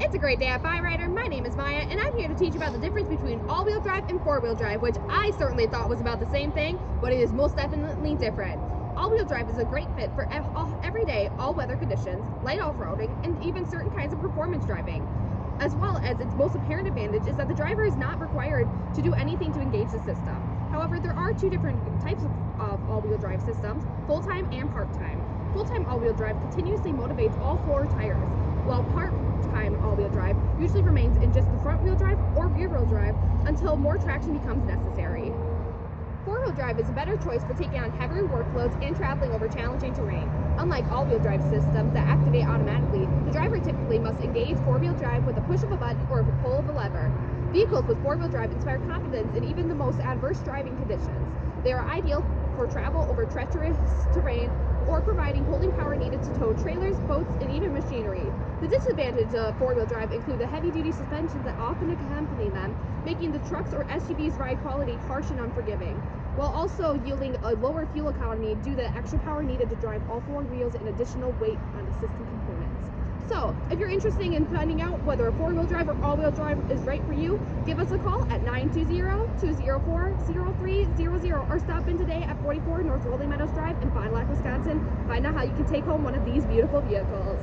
It's a great day at Byrider. My name is Maya, and I'm here to teach you about the difference between all-wheel drive and four-wheel drive, which I certainly thought was about the same thing, but it is most definitely different. All-wheel drive is a great fit for everyday, all-weather conditions, light off-roading, and even certain kinds of performance driving. As well as its most apparent advantage is that the driver is not required to do anything to engage the system. However, there are two different types of all-wheel drive systems, full-time and part-time. Full-time all-wheel drive continuously motivates all four tires, while part-time all-wheel drive usually remains in just the front-wheel drive or rear-wheel drive until more traction becomes necessary. Four-wheel drive is a better choice for taking on heavier workloads and traveling over challenging terrain. Unlike all-wheel drive systems that activate automatically, the driver typically must engage four-wheel drive with a push of a button or a pull of a lever. Vehicles with four-wheel drive inspire confidence in even the most adverse driving conditions. They are ideal for travel over treacherous terrain or providing holding power needed to tow trailers, boats, and even machinery. The disadvantages of four-wheel drive include the heavy-duty suspensions that often accompany them, making the trucks or SUVs' ride quality harsh and unforgiving, while also yielding a lower fuel economy due to the extra power needed to drive all four wheels and additional weight on the system components. So, if you're interested in finding out whether a four-wheel drive or all-wheel drive is right for you, give us a call at 920-204-0300 or stop in today at 44 North Rolling Meadows Drive in Fond du Lac, Wisconsin. Find out how you can take home one of these beautiful vehicles.